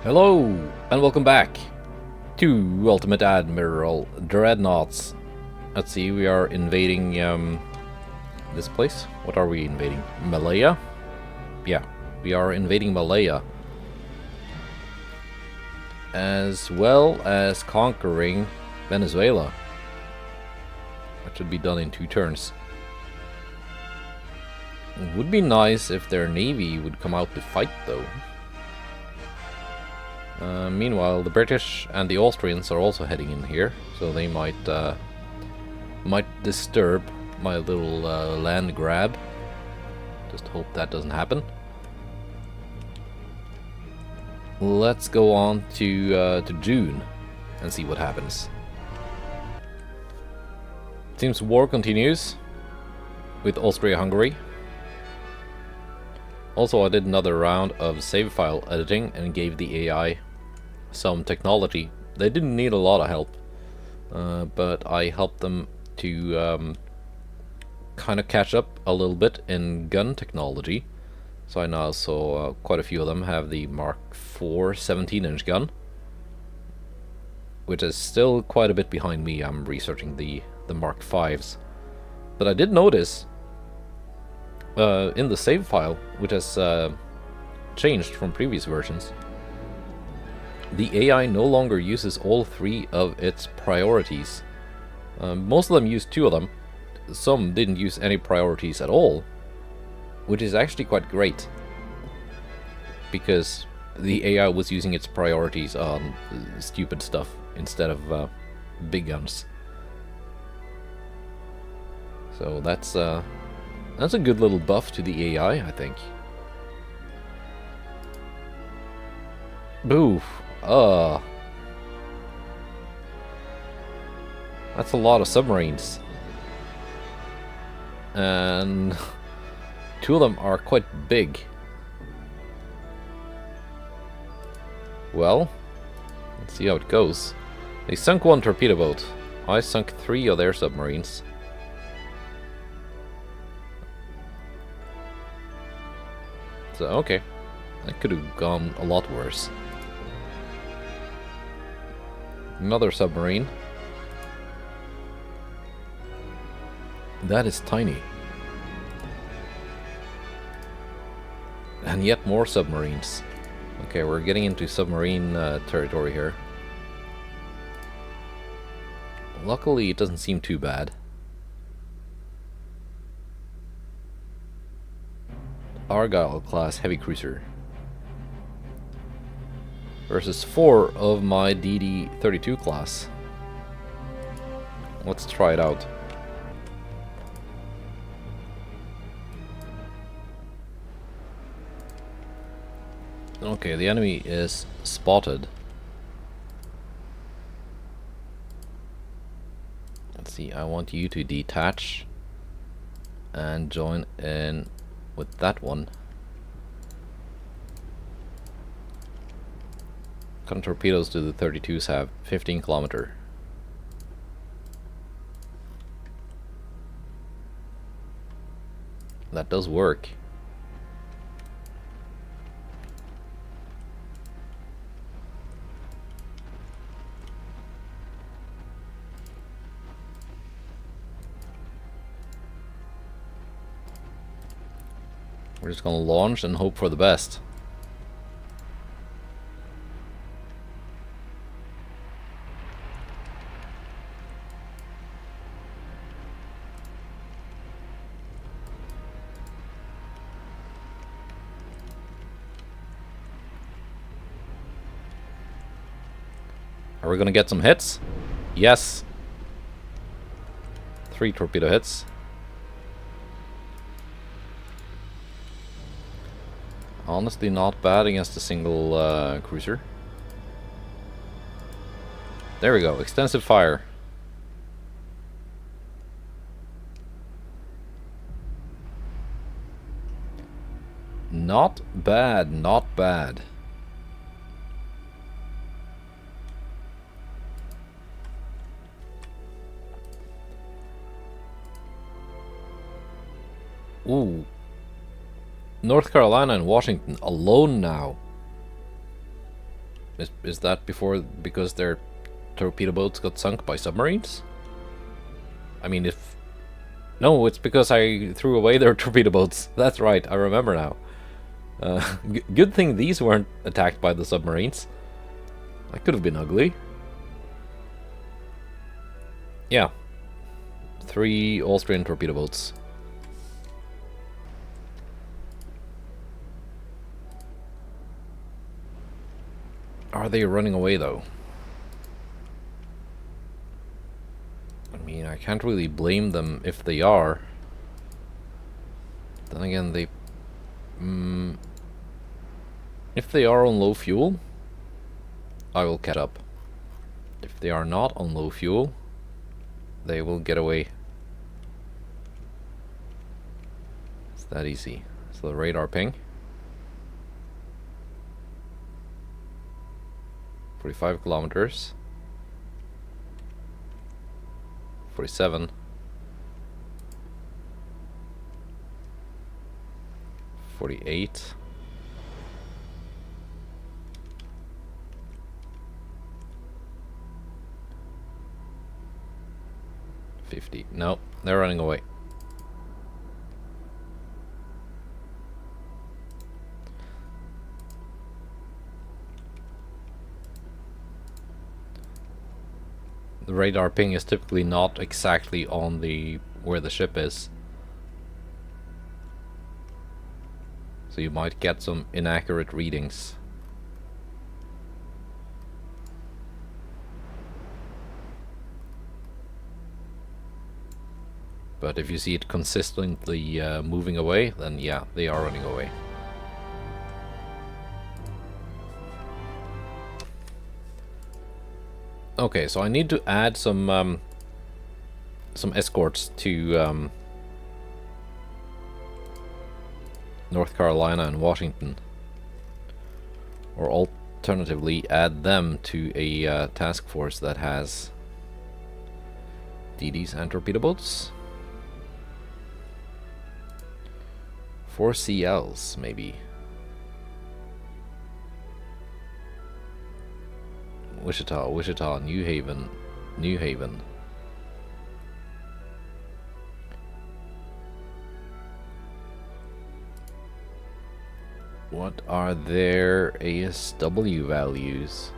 Hello, and welcome back to Ultimate Admiral Dreadnoughts. Let's see, we are invading this place. What are we invading? Malaya? Yeah, we are invading Malaya. As well as conquering Venezuela. That should be done in 2 turns. It would be nice if their navy would come out to fight, though. Meanwhile, the British and the Austrians are also heading in here, so they might disturb my little land grab. Just hope that doesn't happen. Let's go on to June and see what happens. Seems war continues with Austria-Hungary. Also, I did another round of save file editing and gave the AI some technology. They didn't need a lot of help, but I helped them to kind of catch up a little bit in gun technology. So I now saw quite a few of them have the Mark IV 17-inch gun, which is still quite a bit behind me. I'm researching the Mark Vs. But I did notice in the save file, which has changed from previous versions, the AI no longer uses all 3 of its priorities. Most of them used 2 of them. Some didn't use any priorities at all, which is actually quite great, because the AI was using its priorities on stupid stuff instead of big guns. So that's a good little buff to the AI, I think. Boof. That's a lot of submarines. And 2 of them are quite big. Well, let's see how it goes. They sunk 1 torpedo boat. I sunk 3 of their submarines. So, okay. That could have gone a lot worse. Another submarine. That is tiny. And yet more submarines. Okay, we're getting into submarine territory here. Luckily, it doesn't seem too bad. Argyle class heavy cruiser versus 4 of my DD-32 class. Let's try it out. Okay, the enemy is spotted. Let's see, I want you to detach and join in with that one. What kind of torpedoes do the 32s have? 15 kilometer. That does work. We're just gonna launch and hope for the best. Are we gonna get some hits? Yes. 3 torpedo hits. Honestly, not bad against a single cruiser. There we go. Extensive fire. Not bad, not bad. Ooh. North Carolina and Washington alone now. Is that because their torpedo boats got sunk by submarines? I mean, if... No, it's because I threw away their torpedo boats. That's right, I remember now. Good thing these weren't attacked by the submarines. That could have been ugly. Yeah. 3 Austrian torpedo boats. Are they running away, though? I mean, I can't really blame them if they are. Then again, they... if they are on low fuel, I will catch up. If they are not on low fuel, they will get away. It's that easy. So the radar ping. 45 kilometers. 47. 48. 50. No, they're running away. The radar ping is typically not exactly on where the ship is. So you might get some inaccurate readings. But if you see it consistently moving away, then yeah, they are running away. Okay, so I need to add some escorts to North Carolina and Washington, or alternatively add them to a task force that has DDs and torpedo boats. 4 CLs, maybe. Wichita, New Haven. What are their ASW values?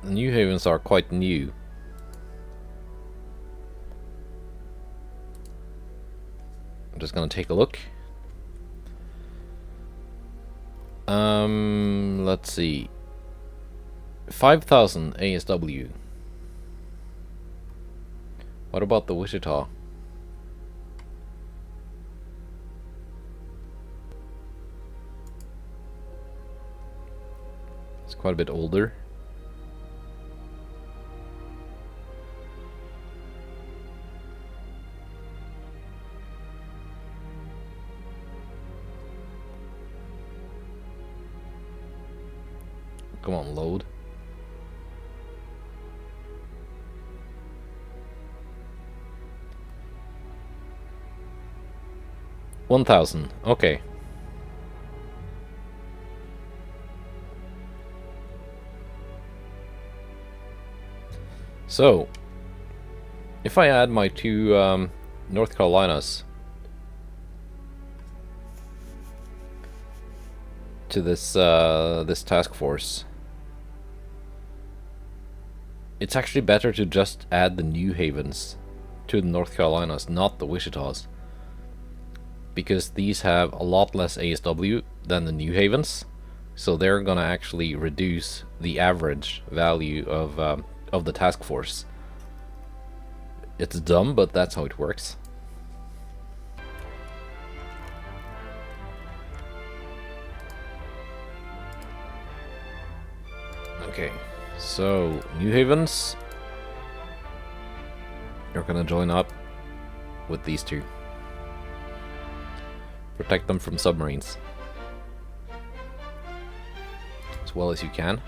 The New Havens are quite new. I'm just gonna take a look. Let's see. 5,000 ASW. What about the Wichita? It's quite a bit older. Come on, load. $1,000. Okay. So, if I add my 2 North Carolinas to this this task force, it's actually better to just add the New Havens to the North Carolinas, not the Wichitas, because these have a lot less ASW than the New Havens, so they're gonna actually reduce the average value of the task force. It's dumb, but that's how it works. Okay, so New Havens, you're gonna join up with these 2. Protect them from submarines as well as you can.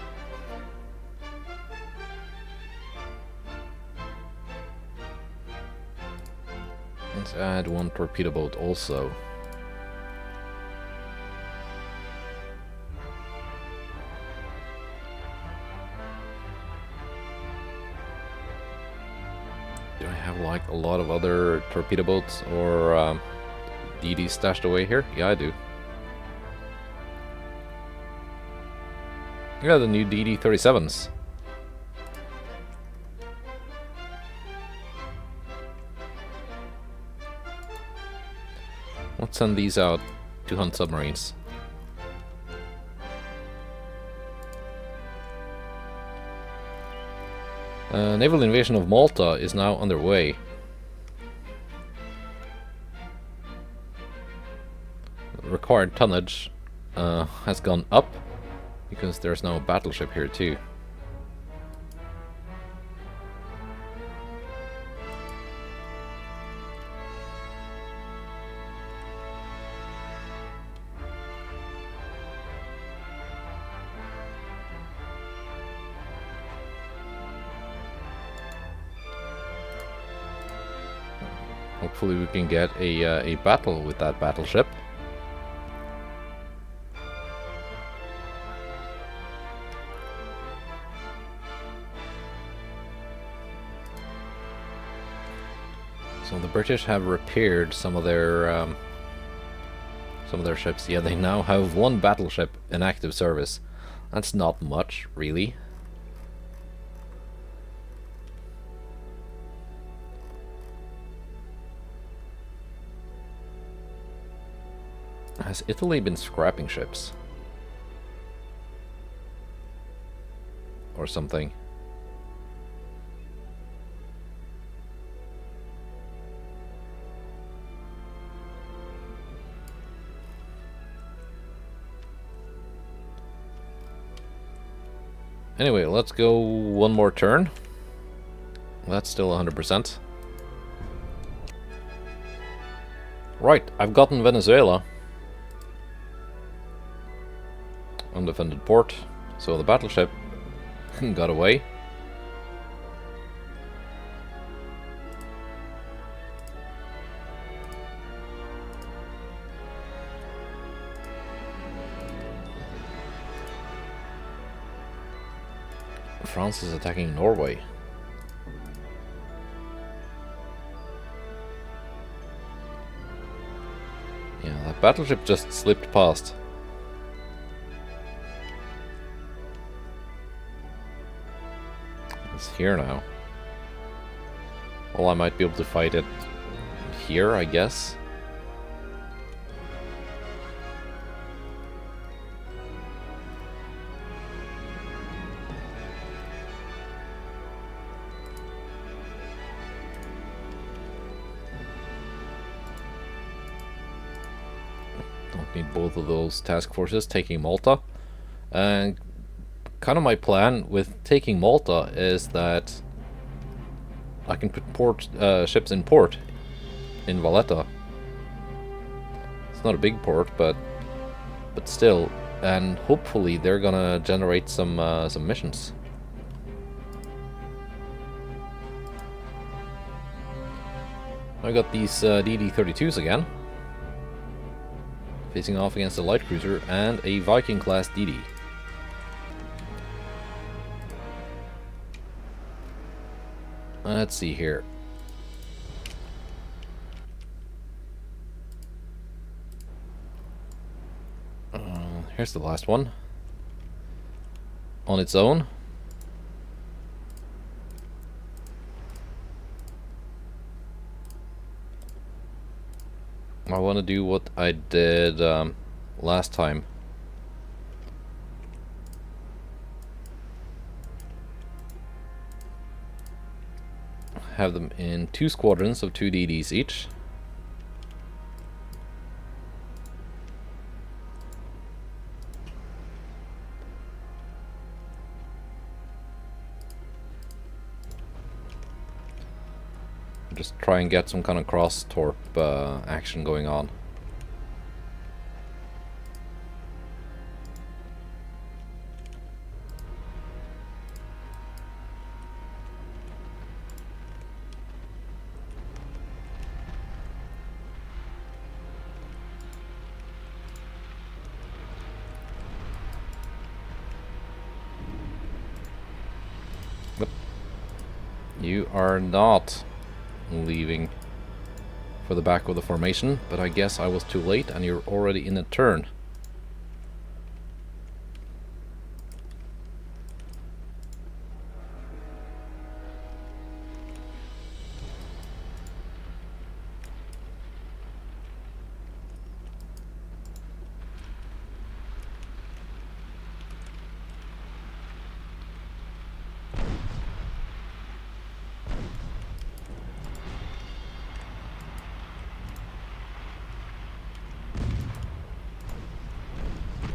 Let's add one torpedo boat also. Do I have like a lot of other torpedo boats or DDs stashed away here? Yeah, I do. Yeah, the new DD-37s. Let's send these out to hunt submarines. Naval invasion of Malta is now underway. Required tonnage has gone up because there's now a battleship here too. Hopefully we can get a battle with that battleship. So the British have repaired some of their ships. Yeah, they now have one battleship in active service. That's not much, really. Has Italy been scrapping ships? Or something? Anyway, let's go one more turn. That's still 100%. Right, I've gotten Venezuela. Undefended port. So the battleship got away. France is attacking Norway. Yeah, that battleship just slipped past. It's here now. Well, I might be able to fight it here, I guess. Don't need both of those task forces taking Malta. And kind of my plan with taking Malta is that I can put ships in port in Valletta. It's not a big port, but still, and hopefully they're gonna generate some missions. I got these DD-32s again, facing off against a light cruiser and a Viking-class DD. Let's see here. Here's the last one. On its own. I want to do what I did last time. Have them in 2 squadrons of 2 DDs each. Just try and get some kind of cross-torp action going on. Yep. You are not leaving for the back of the formation, but I guess I was too late and you're already in a turn.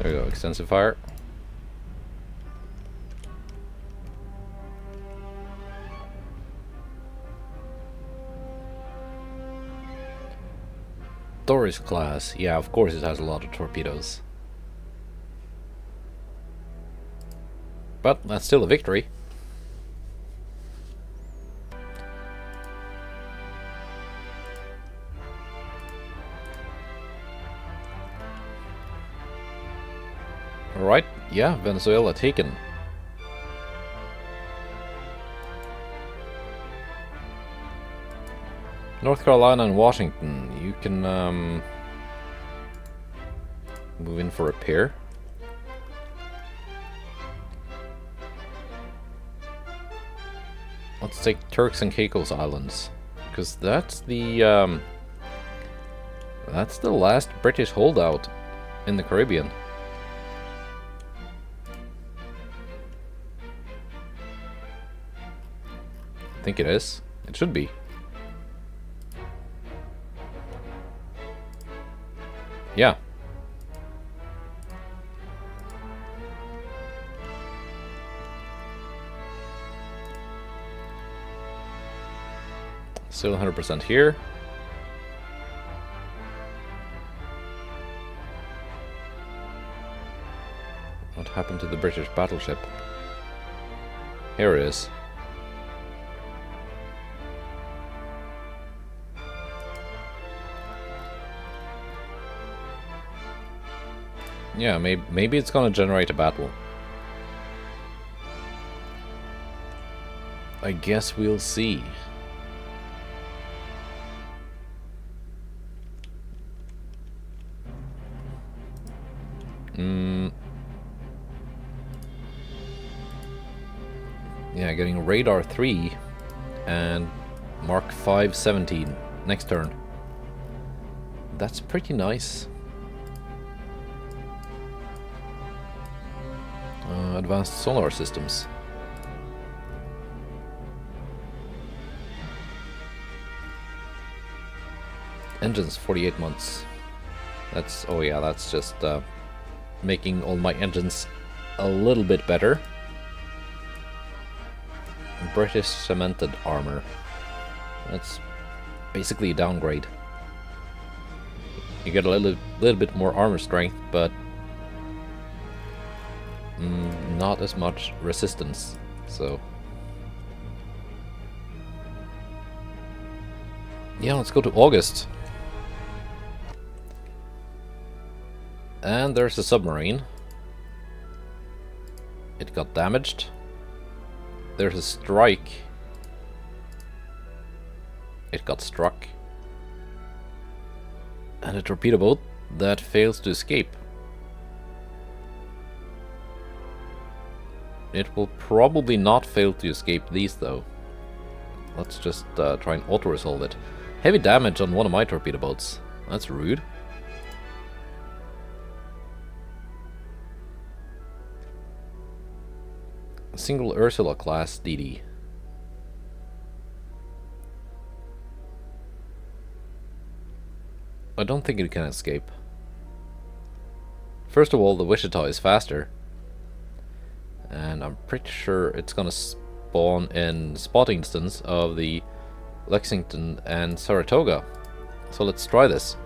There we go, extensive fire. Doris class, yeah, of course it has a lot of torpedoes. But that's still a victory. Alright, yeah, Venezuela taken. North Carolina and Washington, you can move in for repair. Let's take Turks and Caicos Islands, because that's the last British holdout in the Caribbean. I think it is. It should be. Yeah. Still 100% here. What happened to the British battleship? Here it is. Yeah, maybe it's gonna generate a battle. I guess we'll see. Yeah, getting radar 3 and Mark 517 next turn. That's pretty nice. Advanced sonar systems. Engines 48 months. That's, oh yeah, that's just making all my engines a little bit better. British cemented armor. That's basically a downgrade. You get a little bit more armor strength, but not as much resistance. So yeah, let's go to August. And there's a submarine. It got damaged. There's a strike. It got struck. And a torpedo boat that fails to escape. It will probably not fail to escape these though. Let's just try and auto-resolve it. Heavy damage on one of my torpedo boats. That's rude. A single Ursula class DD. I don't think it can escape. First of all, the Wichita is faster. And I'm pretty sure it's gonna spawn in spot instance of the Lexington and Saratoga. So let's try this.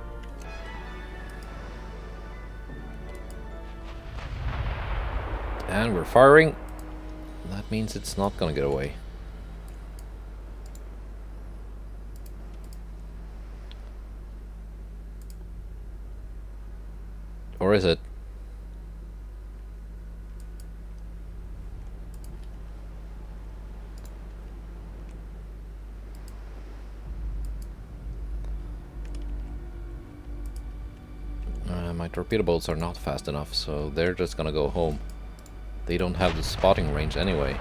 And we're firing. That means it's not gonna get away. Or is it? My torpedo boats are not fast enough, so they're just gonna go home. They don't have the spotting range anyway.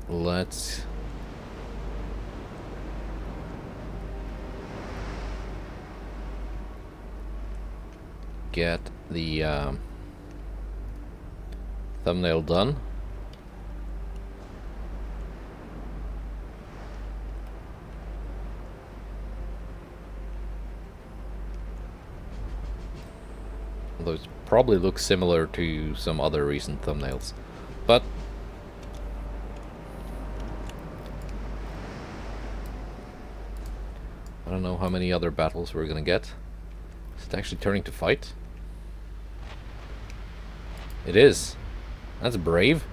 Let's get the thumbnail done. Those probably look similar to some other recent thumbnails, but I don't know how many other battles we're gonna get. Is it actually turning to fight? It is. That's brave.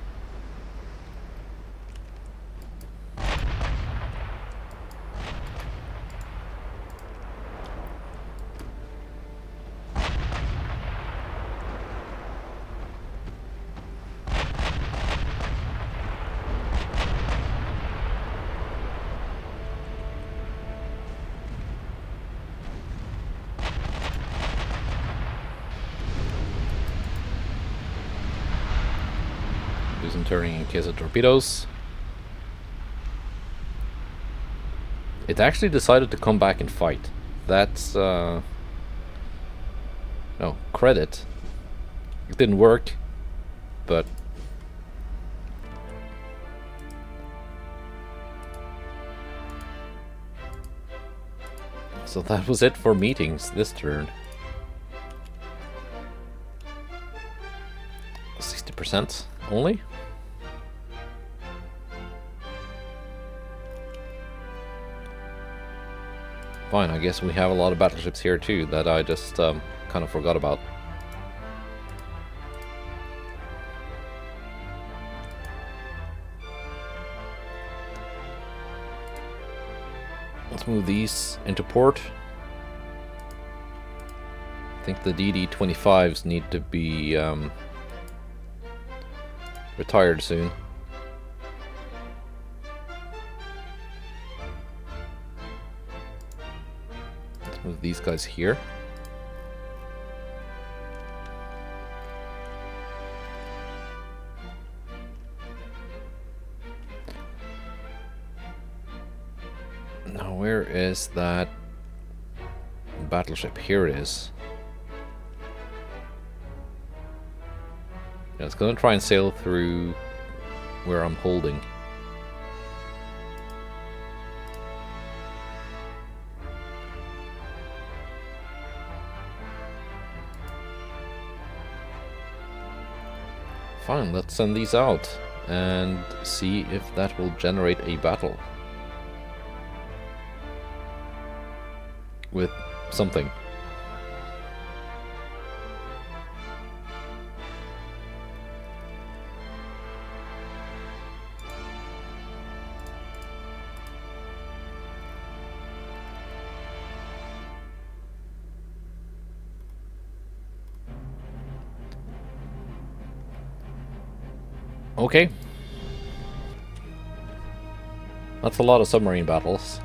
Do some turning in case of torpedoes. It actually decided to come back and fight. That's no credit. It didn't work, but so that was it for meetings this turn. 60% only. Fine, I guess we have a lot of battleships here too that I just kind of forgot about. Let's move these into port. I think the DD-25s need to be retired soon. Move these guys here. Now, where is that battleship? Here it is. Yeah, it's gonna try and sail through where I'm holding. Fine, let's send these out and see if that will generate a battle with something. Okay. That's a lot of submarine battles.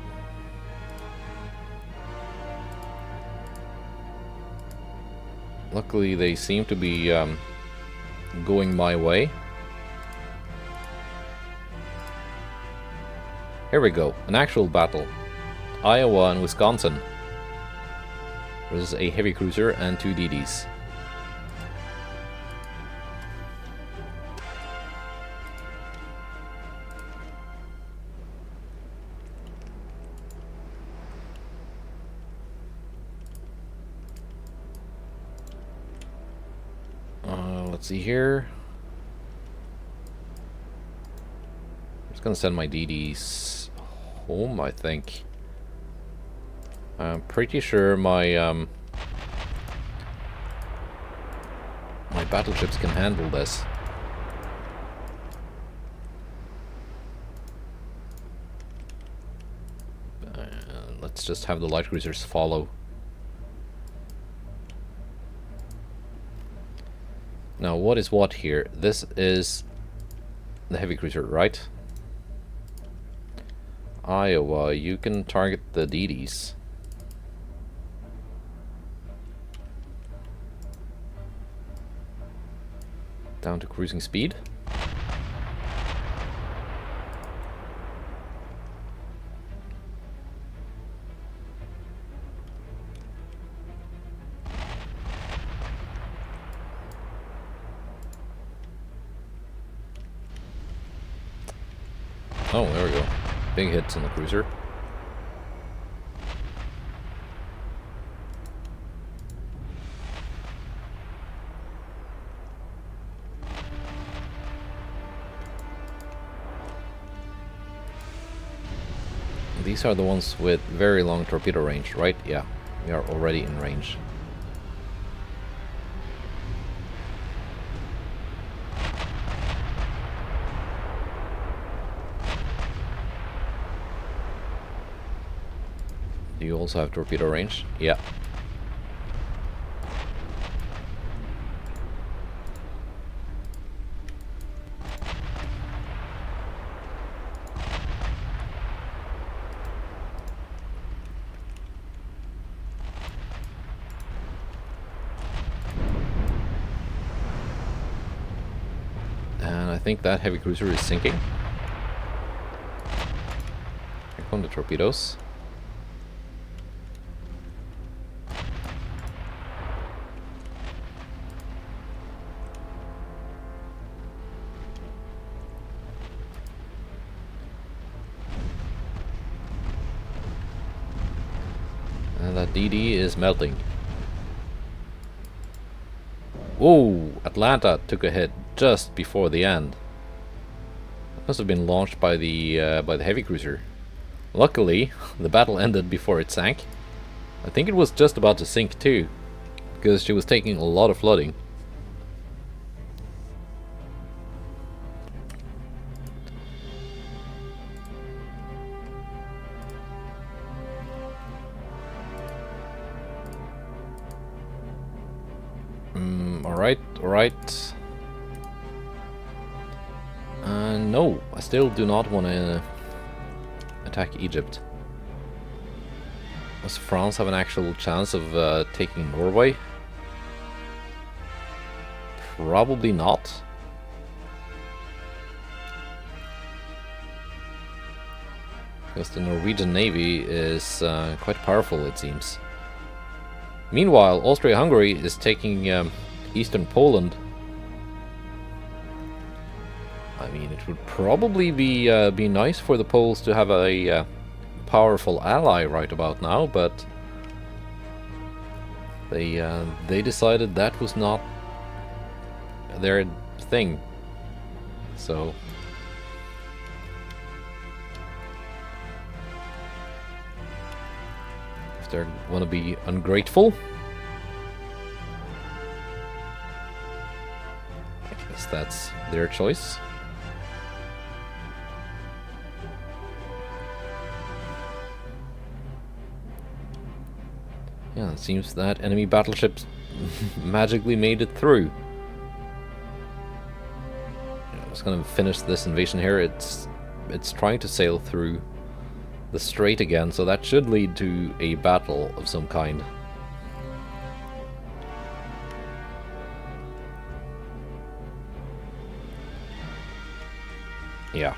Luckily, they seem to be going my way. Here we go. An actual battle. Iowa and Wisconsin. Versus a heavy cruiser and 2 DDs. Let's see here. I'm just gonna send my DDs home, I think. I'm pretty sure my my battleships can handle this. let's just have the light cruisers follow. Now, what is what here? This is the heavy cruiser, right? Iowa, you can target the DDs. Down to cruising speed. Oh, there we go. Big hits on the cruiser. These are the ones with very long torpedo range, right? Yeah, we are already in range. Do you also have torpedo range? Yeah. And I think that heavy cruiser is sinking. Here come the torpedoes. And that DD is melting. Whoa! Atlanta took a hit just before the end. It must have been launched by the heavy cruiser. Luckily, the battle ended before it sank. I think it was just about to sink too, because she was taking a lot of flooding. Alright. No, I still do not want to attack Egypt. Does France have an actual chance of taking Norway? Probably not. Because the Norwegian Navy is quite powerful, it seems. Meanwhile, Austria-Hungary is taking eastern Poland. I mean, it would probably be nice for the Poles to have a powerful ally right about now, but they decided that was not their thing. So if they want to be ungrateful, I guess that's their choice. Yeah, it seems that enemy battleships magically made it through. I'm just gonna finish this invasion here. It's trying to sail through the strait again, so that should lead to a battle of some kind. Yeah.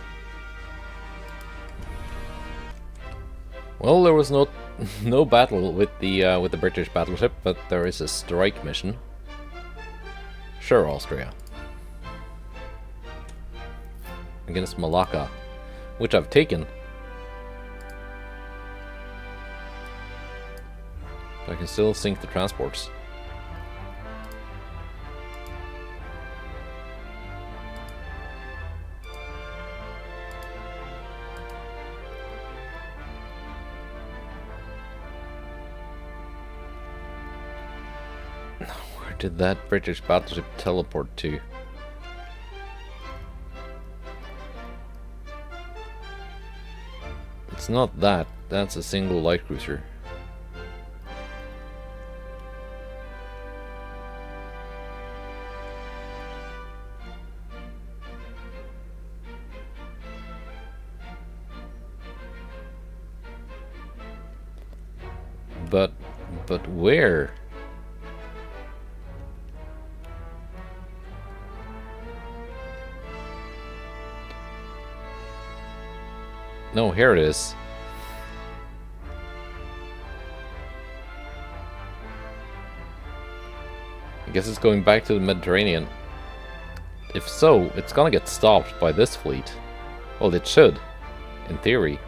Well, there was no battle with the British battleship, but there is a strike mission. Sure, Austria. Against Malacca, which I've taken. I can still sink the transports. Where did that British battleship teleport to? It's not that That's a single light cruiser. But where? No, here it is. I guess it's going back to the Mediterranean. If so, it's gonna get stopped by this fleet. Well, it should, in theory.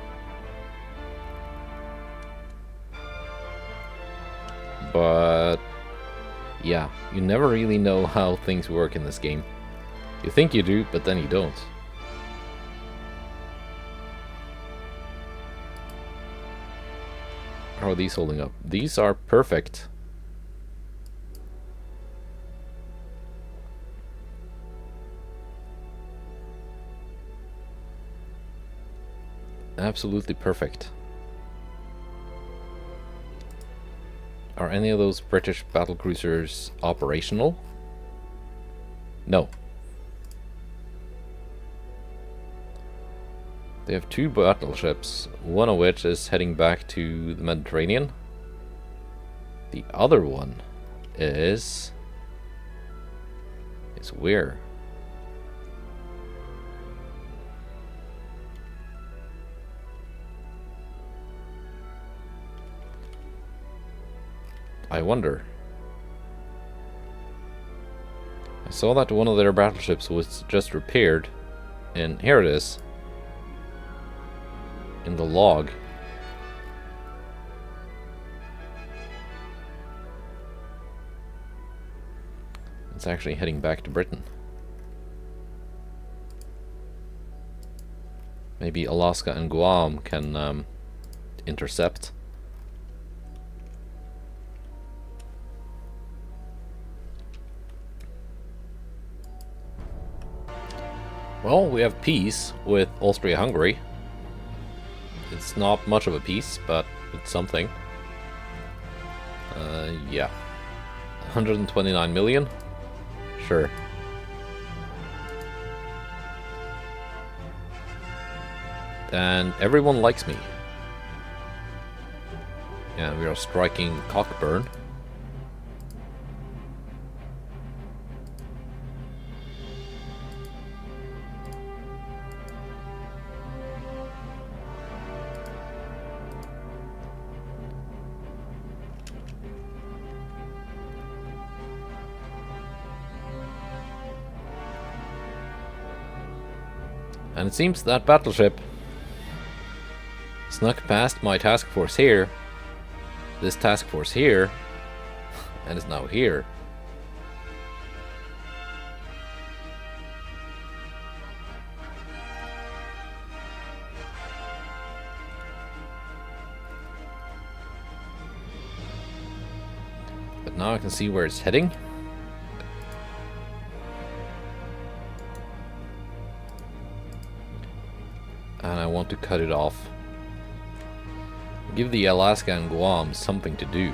But yeah, you never really know how things work in this game. You think you do, but then you don't. How are these holding up? These are perfect. Absolutely perfect. Are any of those British battlecruisers operational? No. They have 2 battleships, one of which is heading back to the Mediterranean. The other one is where? I wonder. I saw that one of their battleships was just repaired, and here it is. In the log. It's actually heading back to Britain. Maybe Alaska and Guam can intercept. Well, we have peace with Austria-Hungary. It's not much of a peace, but it's something. Yeah. 129 million? Sure. And everyone likes me. Yeah, we are striking Cockburn. And it seems that battleship snuck past my task force here, this task force here, and is now here. But now I can see where it's heading. And I want to cut it off. Give the Alaska and Guam something to do.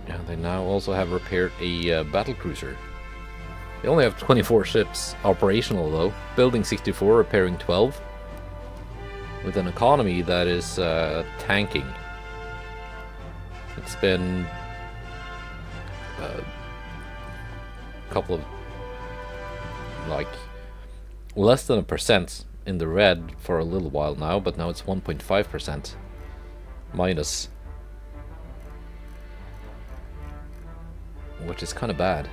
Yeah, they now also have repaired a battlecruiser. They only have 24 ships operational though, building 64, repairing 12, with an economy that is tanking. It's been a couple of, like, less than 1% in the red for a little while now, but now it's 1.5% minus, which is kind of bad.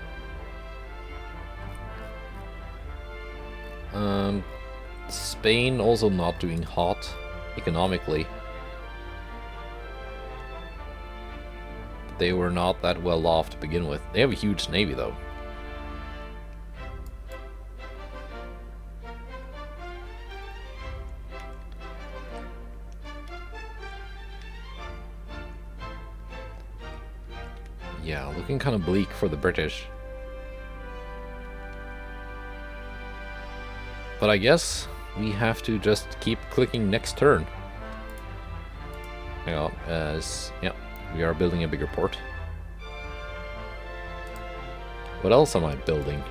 Spain also not doing hot economically. They were not that well off to begin with. They have a huge navy though. Yeah, looking kind of bleak for the British. But I guess we have to just keep clicking next turn. Hang on, yeah, we are building a bigger port. What else am I building?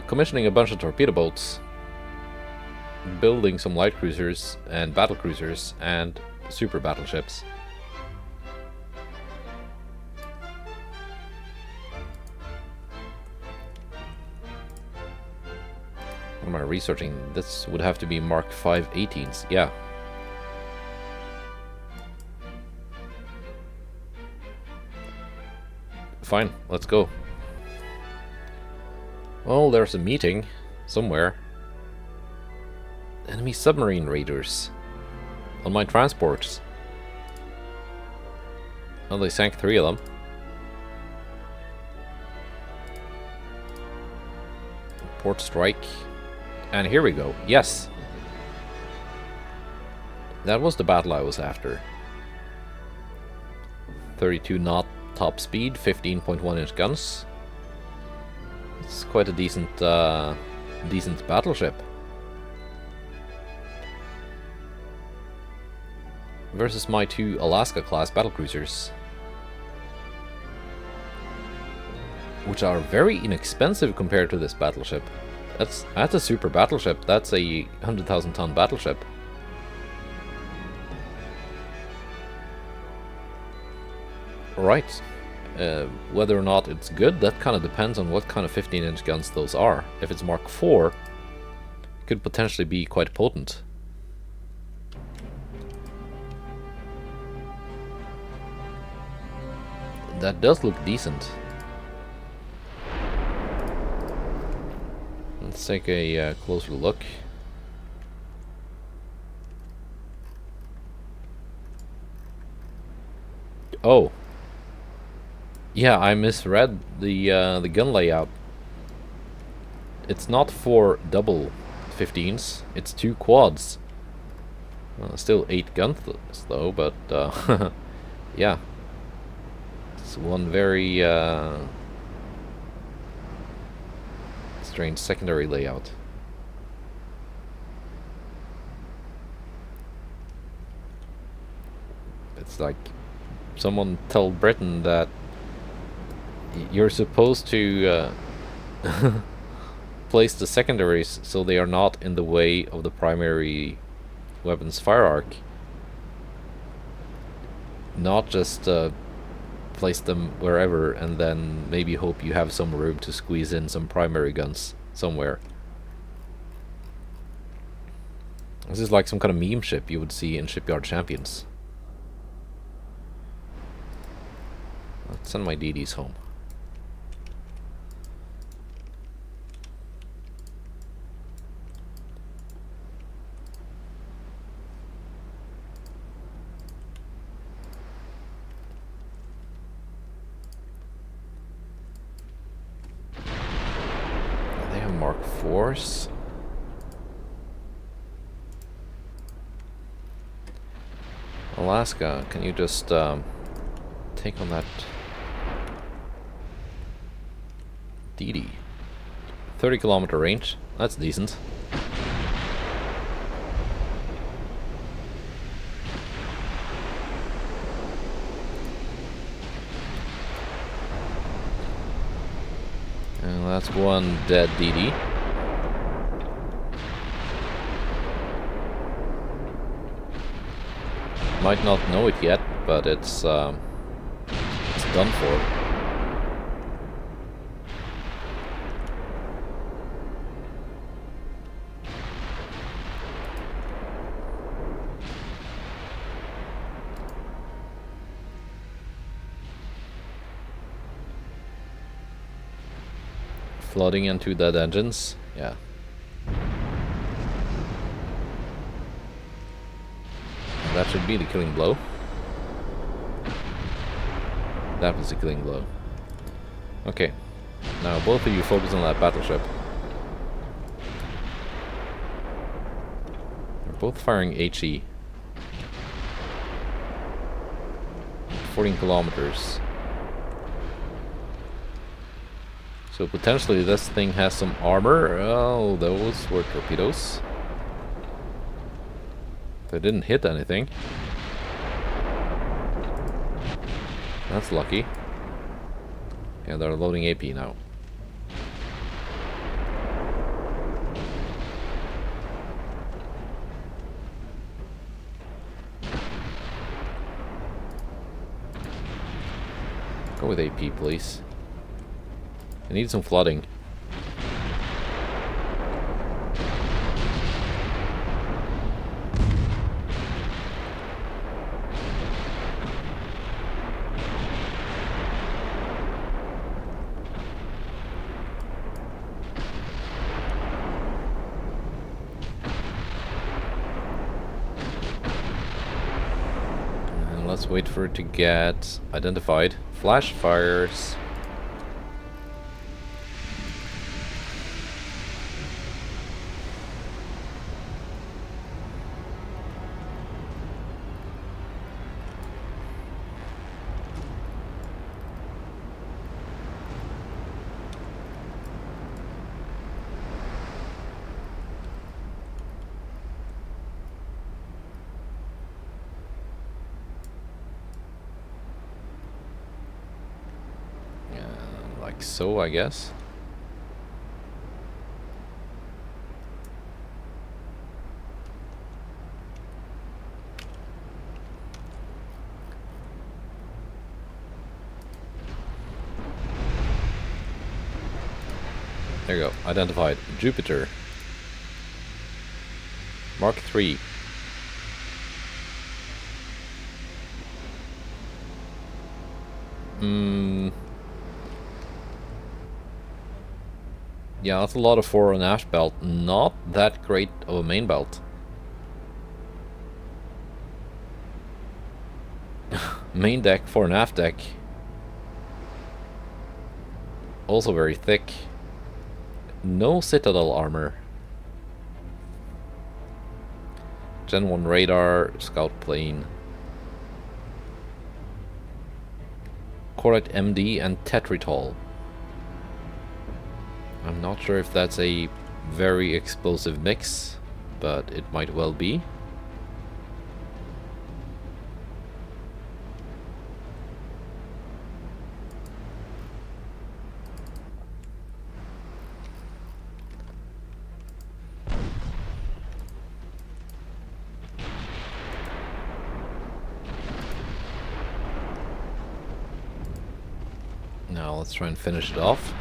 Commissioning a bunch of torpedo boats. Building some light cruisers and battle cruisers and super battleships. What am I researching? This would have to be Mark 5 18s. Yeah. Fine, let's go. Well, there's a meeting somewhere. Enemy submarine raiders on my transports. Well, they sank 3 of them. Port strike. And here we go. Yes! That was the battle I was after. 32 knot top speed, 15.1 inch guns. It's quite a decent battleship. Versus my 2 Alaska-class battlecruisers, which are very inexpensive compared to this battleship. That's a super battleship. That's a 100,000 ton battleship. Right. Whether or not it's good, that kind of depends on what kind of 15-inch guns those are. If it's Mark IV, it could potentially be quite potent. That does look decent. Let's take a closer look. Oh. Yeah, I misread the gun layout. It's not 4 double 15s, it's 2 quads. Still 8 guns though, but yeah. It's one very strange secondary layout. It's like someone told Britain that you're supposed to place the secondaries so they are not in the way of the primary weapons fire arc. Not just place them wherever and then maybe hope you have some room to squeeze in some primary guns somewhere. This is like some kind of meme ship you would see in Shipyard Champions. Let's send my DDs home. Mark IVs. Alaska, can you just take on that DD? 30-kilometer range. That's decent. And that's one dead DD. Might not know it yet, but it's done for. Flooding into dead engines, yeah. That should be the killing blow. That was the killing blow. Okay, now both of you focus on that battleship. They're both firing HE. 14 kilometers. So potentially this thing has some armor. Oh, those were torpedoes. They didn't hit anything. That's lucky. Yeah, they're loading AP now. Go with AP, please. I need some flooding. And let's wait for it to get identified. Flash fires. Like so, I guess. There you go. Identified. Jupiter. Mark 3. Yeah, that's a lot of fore and aft belt. Not that great of a main belt. Main deck, fore and aft deck. Also very thick. No Citadel armor. Gen 1 radar, scout plane. Corvette MD and Tetritol. I'm not sure if that's a very explosive mix, but it might well be. Now let's try and finish it off.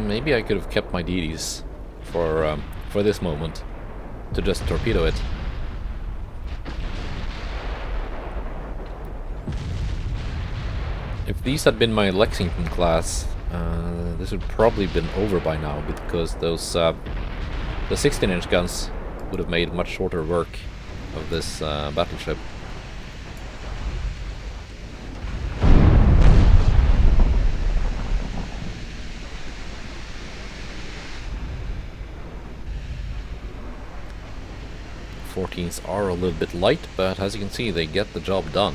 Maybe I could have kept my DDs for this moment to just torpedo it. If these had been my Lexington class, this would probably been over by now, because those the 16-inch guns would have made much shorter work of this battleship. Fourteens are a little bit light, but as you can see, they get the job done.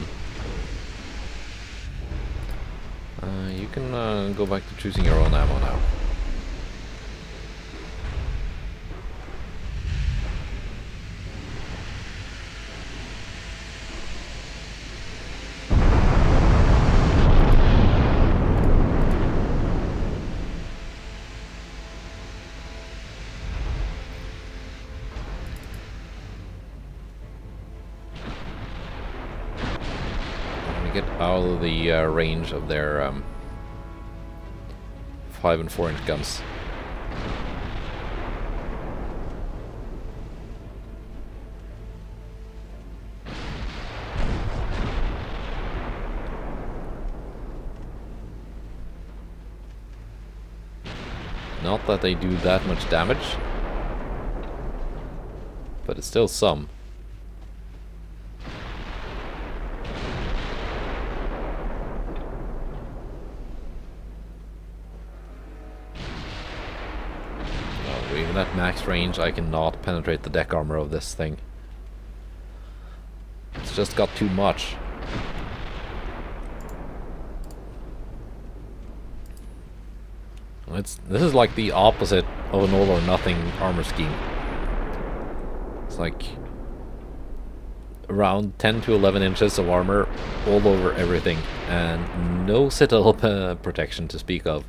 You can go back to choosing your own ammo now. Get out of the range of their 5 and 4-inch guns. Not that they do that much damage, but it's still some. Oh, even at max range, I cannot penetrate the deck armor of this thing. It's just got too much. This is like the opposite of an all or nothing armor scheme. It's like around 10 to 11 inches of armor all over everything, and no citadel protection to speak of.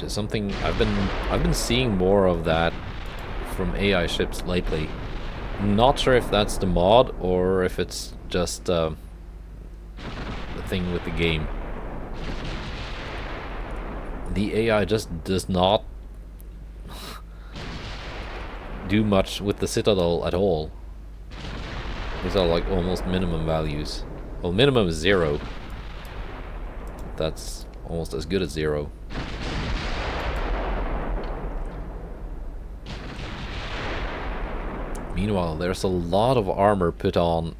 Something I've been seeing more of that from AI ships lately. Not sure if that's the mod or if it's just the thing with the game. The AI just does not do much with the Citadel at all. These are like almost minimum values. Well, minimum is 0. That's almost as good as 0. Meanwhile, there's a lot of armor put on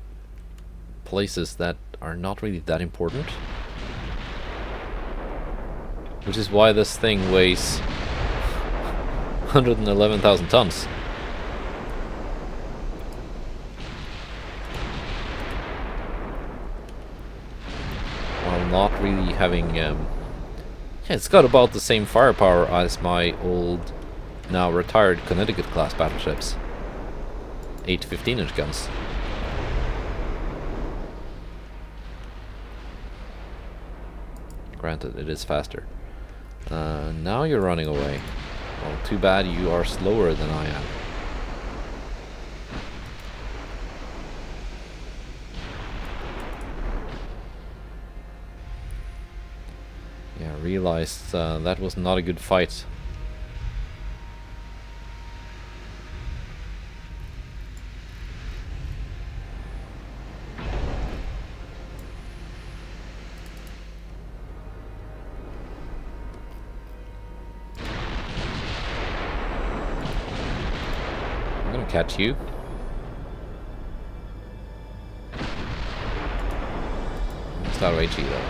places that are not really that important. Which is why this thing weighs 111,000 tons. While not really having... yeah, it's got about the same firepower as my old, now retired Connecticut class battleships. 8 15-inch guns. Granted, it is faster. Now you're running away. Well, too bad you are slower than I am. Yeah, I realized that was not a good fight. Catch you. It's not HE though.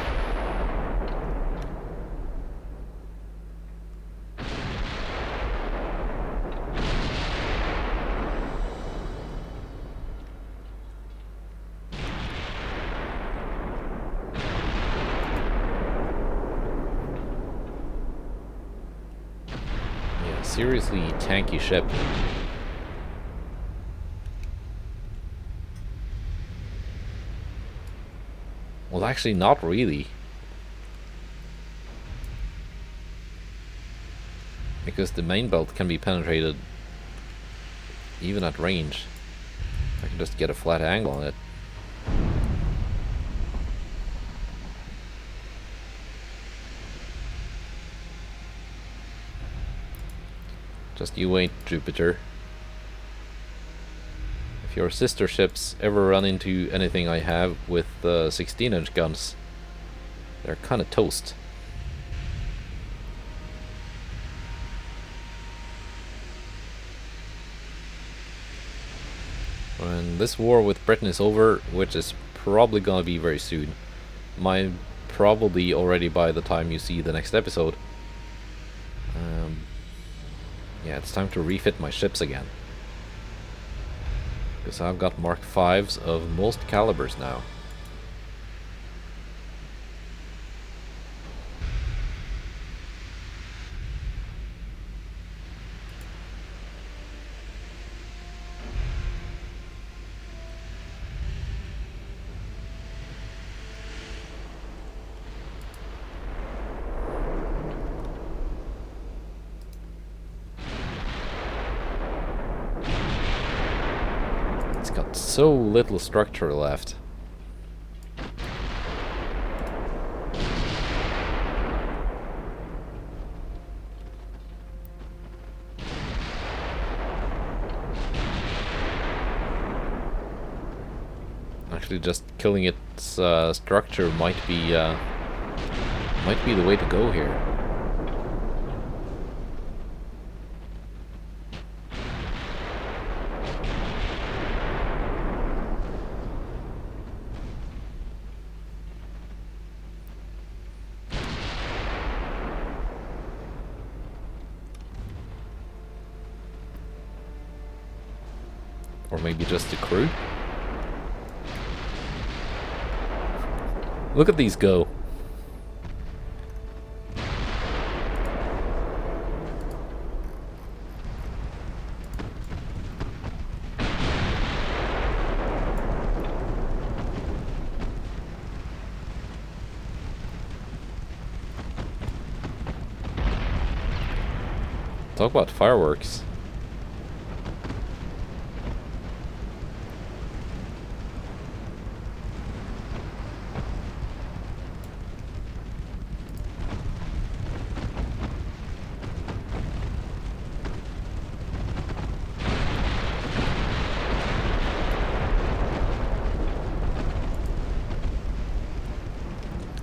Yeah, seriously tanky ship. Well, actually, not really. Because the main belt can be penetrated even at range. I can just get a flat angle on it. Just you wait, Jupiter. If your sister ships ever run into anything I have with 16-inch guns, they're kind of toast. When this war with Britain is over, which is probably gonna be very soon, might probably already by the time you see the next episode, yeah, it's time to refit my ships again. Because I've got Mark 5s of most calibers now. So little structure left. actually just killing its structure might be the way to go here. Or maybe just the crew? Look at these go. Talk about fireworks.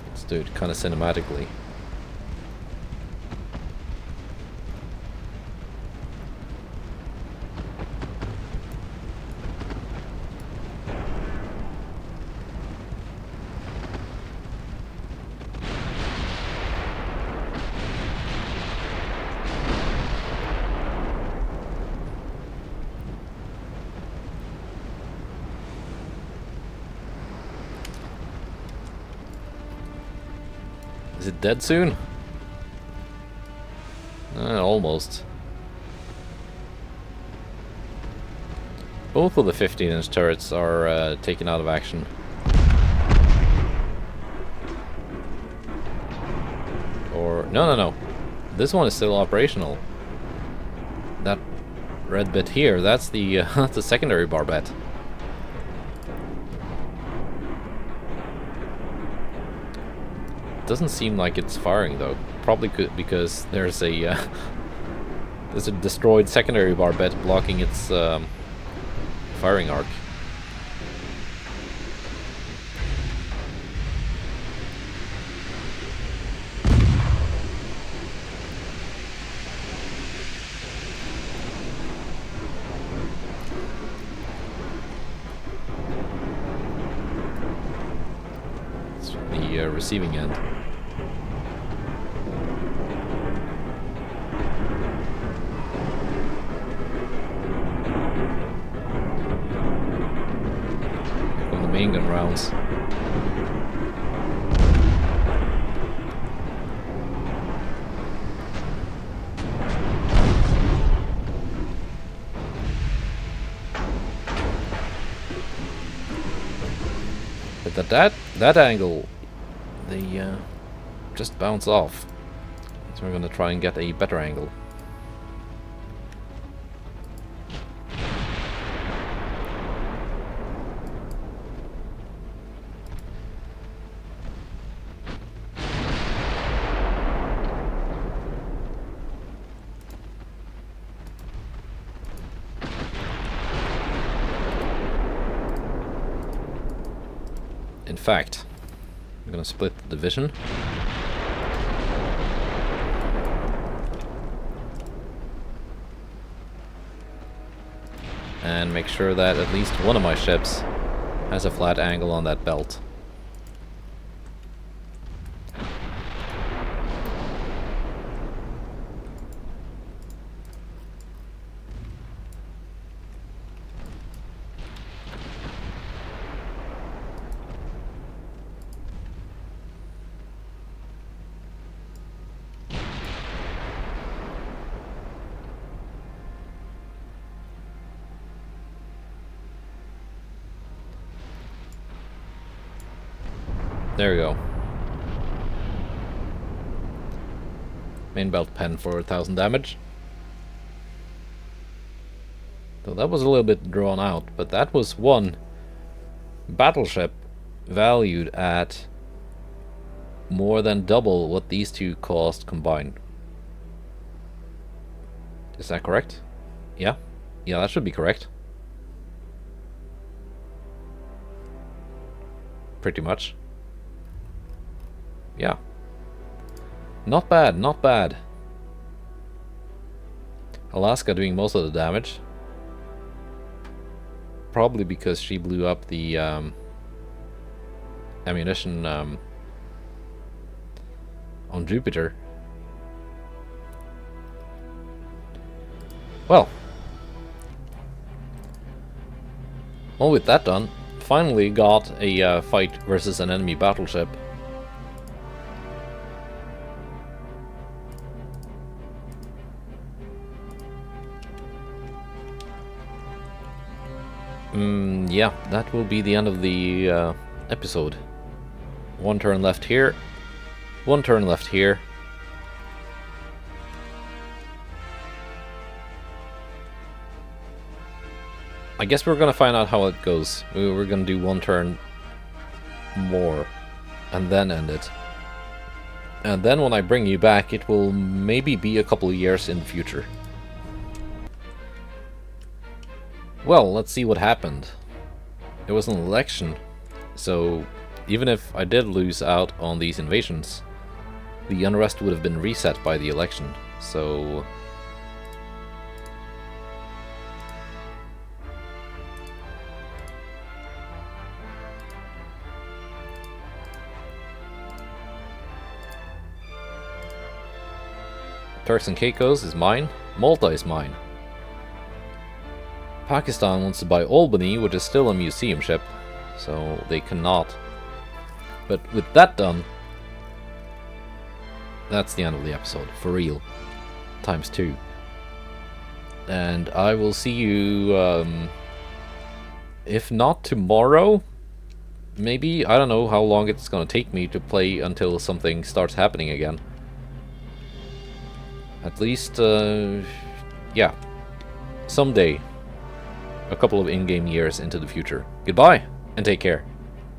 Let's do it kind of cinematically. Is it dead soon? Almost. Both of the 15-inch turrets are taken out of action. Or no. This one is still operational. That red bit here, that's the that's the secondary barbette. Doesn't seem like it's firing though. Probably could because there's a destroyed secondary barbette blocking its firing arc. It's from the receiving end. Main gun rounds. But at that angle, they just bounce off. So we're gonna try and get a better angle. In fact, I'm gonna split the division. And make sure that at least one of my ships has a flat angle on that belt. There we go. Main belt pen for 1000 damage. So that was a little bit drawn out, but that was one battleship valued at more than double what these two cost combined. Is that correct? Yeah? Yeah, that should be correct. pretty much. Yeah. Not bad, not bad. Alaska doing most of the damage. Probably because she blew up the ammunition on Jupiter. Well, with that done, finally got a fight versus an enemy battleship. Yeah, that will be the end of the episode. One turn left here, one turn left here. I guess we're gonna find out how it goes. We're gonna do one turn more and then end it. And then when I bring you back, it will maybe be a couple of years in the future. Well, let's see what happened. It was an election, so even if I did lose out on these invasions, the unrest would have been reset by the election, so... Turks and Caicos is mine, Malta is mine. Pakistan wants to buy Albany, which is still a museum ship, so they cannot. But with that done, that's the end of the episode, for real. ×2. And I will see you, if not tomorrow, maybe, I don't know how long it's gonna take me to play until something starts happening again. At least, yeah, someday. A couple of in-game years into the future. Goodbye, and take care.